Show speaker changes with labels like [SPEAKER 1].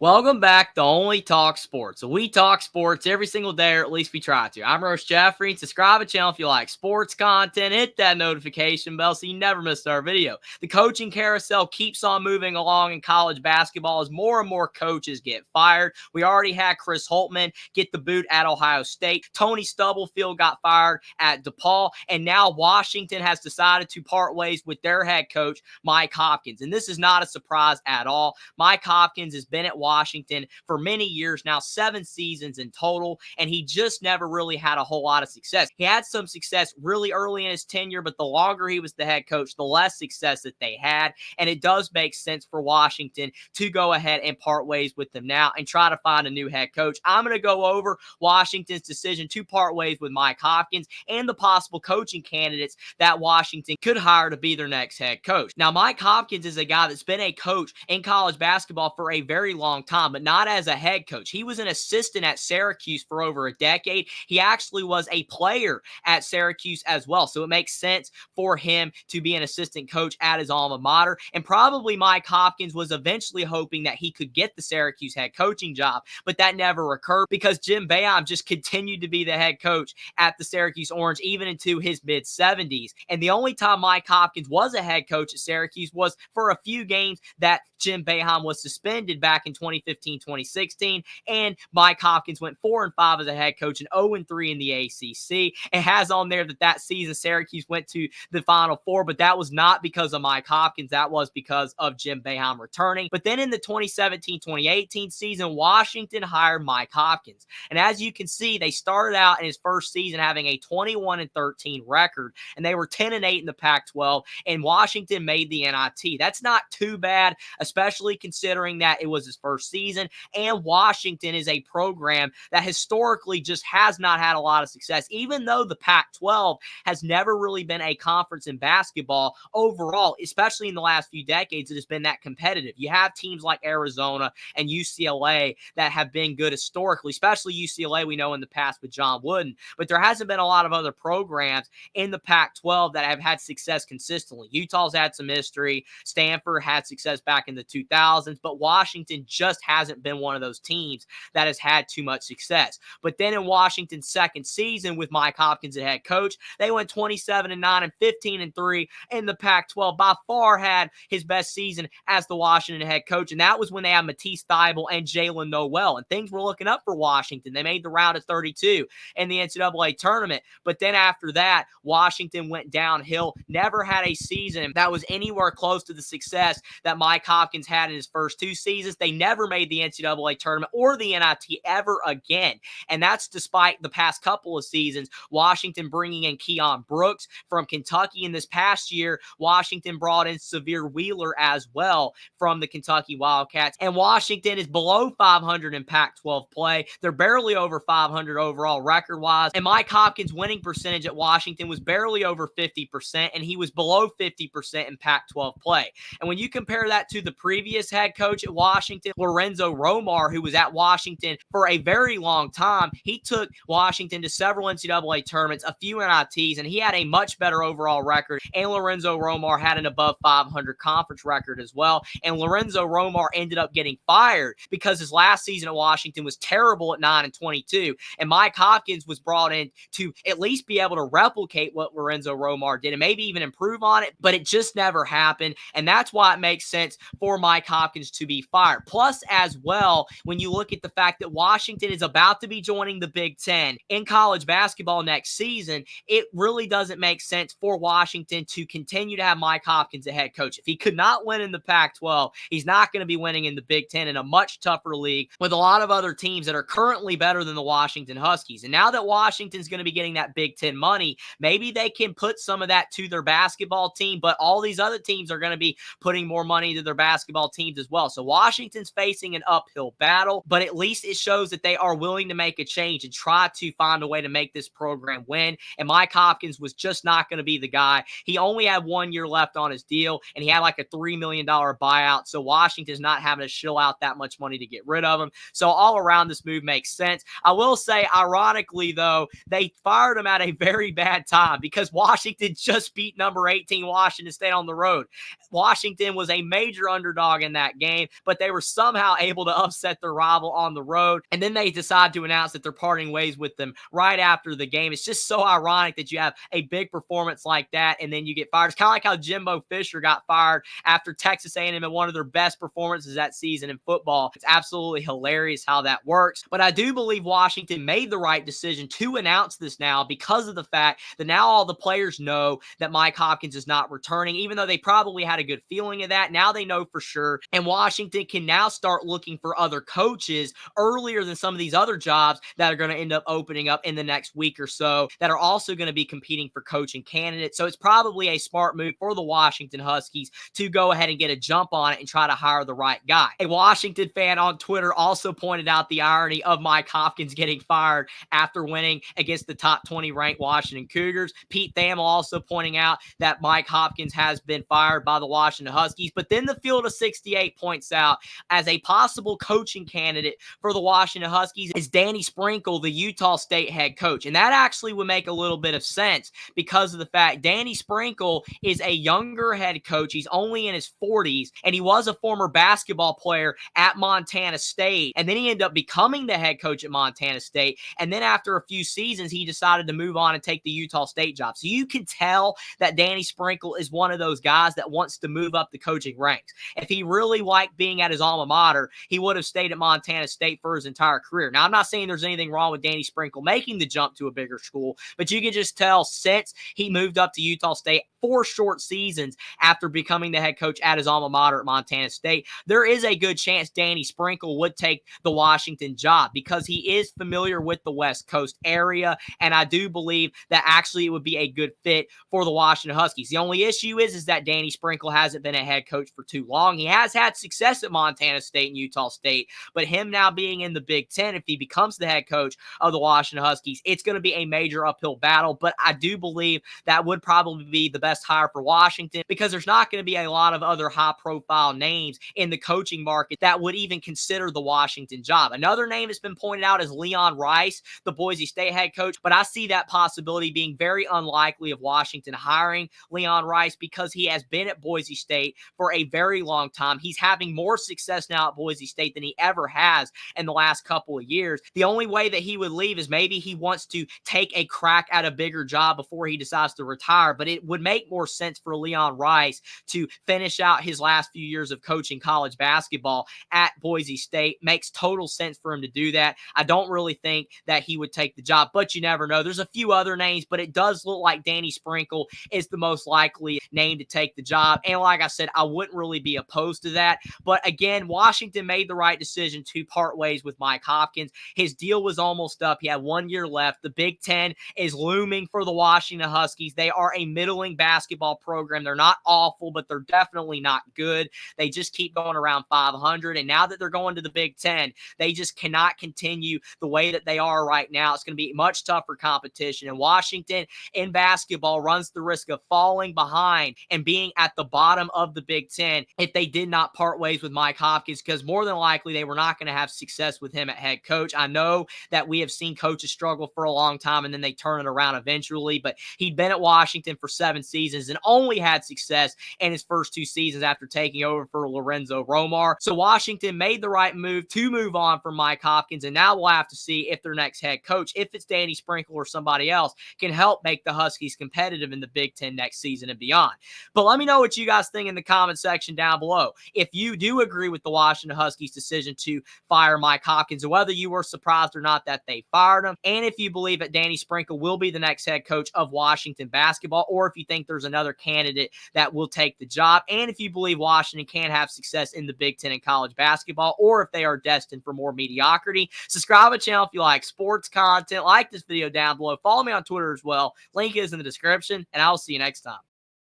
[SPEAKER 1] Welcome back to Only Talk Sports. So we talk sports every single day, or at least we try to. I'm Roche Jeffrey. Subscribe to the channel if you like sports content. Hit that notification bell so you never miss our video. The coaching carousel keeps on moving along in college basketball as more and more coaches get fired. We already had Chris Holtmann get the boot at Ohio State. Tony Stubblefield got fired at DePaul. And now Washington has decided to part ways with their head coach, Mike Hopkins. And this is not a surprise at all. Mike Hopkins has been at Washington for many years now, 7 seasons in total, and he just never really had a whole lot of success. He had some success really early in his tenure, but the longer he was the head coach, the less success that they had, and it does make sense for Washington to go ahead and part ways with them now and try to find a new head coach. I'm going to go over Washington's decision to part ways with Mike Hopkins and the possible coaching candidates that Washington could hire to be their next head coach. Now, Mike Hopkins is a guy that's been a coach in college basketball for a very long time, but not as a head coach. He was an assistant at Syracuse for over a decade. He actually was a player at Syracuse as well, so it makes sense for him to be an assistant coach at his alma mater, and probably Mike Hopkins was eventually hoping that he could get the Syracuse head coaching job, but that never occurred because Jim Boeheim just continued to be the head coach at the Syracuse Orange even into his mid-70s, and the only time Mike Hopkins was a head coach at Syracuse was for a few games that Jim Boeheim was suspended back in 2015-2016, and Mike Hopkins went 4-5 as a head coach and 0-3 in the ACC. It has on there that season Syracuse went to the Final Four, but that was not because of Mike Hopkins. That was because of Jim Boeheim returning. But then in the 2017-2018 season, Washington hired Mike Hopkins. And as you can see, they started out in his first season having a 21-13 record, and they were 10-8 in the Pac-12, and Washington made the NIT. That's not too bad, especially considering that it was his first season, and Washington is a program that historically just has not had a lot of success. Even though the Pac-12 has never really been a conference in basketball overall, especially in the last few decades, it has been that competitive. You have teams like Arizona and UCLA that have been good historically, especially UCLA we know in the past with John Wooden, but there hasn't been a lot of other programs in the Pac-12 that have had success consistently. Utah's had some history. Stanford had success back in the 2000s, but Washington just hasn't been one of those teams that has had too much success. But then in Washington's second season with Mike Hopkins as head coach, they went 27-9 and 15-3 in the Pac-12. By far had his best season as the Washington head coach, and that was when they had Matisse Thybulle and Jalen Noel, and things were looking up for Washington. They made the round of 32 in the NCAA tournament, but then after that, Washington went downhill, never had a season that was anywhere close to the success that Mike Hopkins had in his first 2 seasons. They never made the NCAA tournament or the NIT ever again, and that's despite the past couple of seasons, Washington bringing in Keon Brooks from Kentucky, and this past year, Washington brought in Severe Wheeler as well from the Kentucky Wildcats, and Washington is below 500 in Pac-12 play. They're barely over 500 overall record-wise, and Mike Hopkins' winning percentage at Washington was barely over 50%, and he was below 50% in Pac-12 play. And when you compare that to the previous head coach at Washington, Lorenzo Romar, who was at Washington for a very long time, he took Washington to several NCAA tournaments, a few NITs, and he had a much better overall record. And Lorenzo Romar had an above 500 conference record as well. And Lorenzo Romar ended up getting fired because his last season at Washington was terrible at 9-22. And Mike Hopkins was brought in to at least be able to replicate what Lorenzo Romar did and maybe even improve on it, but it just never happened. And that's why it makes sense for Mike Hopkins to be fired. Plus, as well, when you look at the fact that Washington is about to be joining the Big Ten in college basketball next season, it really doesn't make sense for Washington to continue to have Mike Hopkins as head coach. If he could not win in the Pac-12, he's not going to be winning in the Big Ten in a much tougher league with a lot of other teams that are currently better than the Washington Huskies. And now that Washington's going to be getting that Big Ten money, maybe they can put some of that to their basketball team, but all these other teams are going to be putting more money into their basketball teams as well. So Washington's facing an uphill battle, but at least it shows that they are willing to make a change and try to find a way to make this program win. And Mike Hopkins was just not going to be the guy. He only had 1 year left on his deal, and he had like a $3 million buyout. So Washington's not having to shill out that much money to get rid of him. So all around, this move makes sense. I will say, ironically, though, they fired him at a very bad time because Washington just beat number 18 Washington State on the road. Washington was a major underdog in that game, but they were somehow able to upset their rival on the road. And then they decide to announce that they're parting ways with them right after the game. It's just so ironic that you have a big performance like that and then you get fired. It's kind of like how Jimbo Fisher got fired after Texas A&M in one of their best performances that season in football. It's absolutely hilarious how that works. But I do believe Washington made the right decision to announce this now because of the fact that now all the players know that Mike Hopkins is not returning, even though they probably had a good feeling of that. Now they know for sure. And Washington can now start looking for other coaches earlier than some of these other jobs that are going to end up opening up in the next week or so that are also going to be competing for coaching candidates. So it's probably a smart move for the Washington Huskies to go ahead and get a jump on it and try to hire the right guy. A Washington fan on Twitter also pointed out the irony of Mike Hopkins getting fired after winning against the top 20 ranked Washington Cougars. Pete Thamel also pointing out that Mike Hopkins has been fired by the Washington Huskies. But then the Field of 68 points out as a possible coaching candidate for the Washington Huskies is Danny Sprinkle, the Utah State head coach. And that actually would make a little bit of sense because of the fact Danny Sprinkle is a younger head coach. He's only in his 40s, and he was a former basketball player at Montana State. And then he ended up becoming the head coach at Montana State. And then after a few seasons, he decided to move on and take the Utah State job. So you can tell that Danny Sprinkle is one of those guys that wants to move up the coaching ranks. If he really liked being at his alma mater, he would have stayed at Montana State for his entire career. Now, I'm not saying there's anything wrong with Danny Sprinkle making the jump to a bigger school, but you can just tell since he moved up to Utah State 4 short seasons after becoming the head coach at his alma mater at Montana State, there is a good chance Danny Sprinkle would take the Washington job because he is familiar with the West Coast area, and I do believe that actually it would be a good fit for the Washington Huskies. The only issue is that Danny Sprinkle hasn't been a head coach for too long. He has had success at Montana State and Utah State, but him now being in the Big Ten, if he becomes the head coach of the Washington Huskies, it's going to be a major uphill battle, but I do believe that would probably be the best hire for Washington because there's not going to be a lot of other high-profile names in the coaching market that would even consider the Washington job. Another name that's been pointed out is Leon Rice, the Boise State head coach, but I see that possibility being very unlikely of Washington hiring Leon Rice because he has been at Boise State for a very long time. He's having more success now at Boise State than he ever has in the last couple of years. The only way that he would leave is maybe he wants to take a crack at a bigger job before he decides to retire, but it would make more sense for Leon Rice to finish out his last few years of coaching college basketball at Boise State. Makes total sense for him to do that. I don't really think that he would take the job, but you never know. There's a few other names, but it does look like Danny Sprinkle is the most likely name to take the job. And like I said, I wouldn't really be opposed to that. But again, Washington made the right decision to part ways with Mike Hopkins. His deal was almost up. He had 1 year left. The Big Ten is looming for the Washington Huskies. They are a middling basketball program. They're not awful, but they're definitely not good. They just keep going around 500. And now that they're going to the Big Ten, they just cannot continue the way that they are right now. It's going to be much tougher competition. And Washington in basketball runs the risk of falling behind and being at the bottom of the Big Ten if they did not part ways with Mike Hopkins, because more than likely they were not going to have success with him at head coach. I know that we have seen coaches struggle for a long time and then they turn it around eventually, but he'd been at Washington for 7 seasons and only had success in his first 2 seasons after taking over for Lorenzo Romar. So Washington made the right move to move on from Mike Hopkins, and now we'll have to see if their next head coach, if it's Danny Sprinkle or somebody else, can help make the Huskies competitive in the Big Ten next season and beyond. But let me know what you guys think in the comment section down below. If you do agree with the Washington Huskies' decision to fire Mike Hopkins, and whether you were surprised or not that they fired him, and if you believe that Danny Sprinkle will be the next head coach of Washington basketball, or if you think there's another candidate that will take the job, and if you believe Washington can have success in the Big Ten in college basketball, or if they are destined for more mediocrity. Subscribe to the channel if you like sports content. Like this video down below. Follow me on Twitter as well. Link is in the description, and I'll see you next time.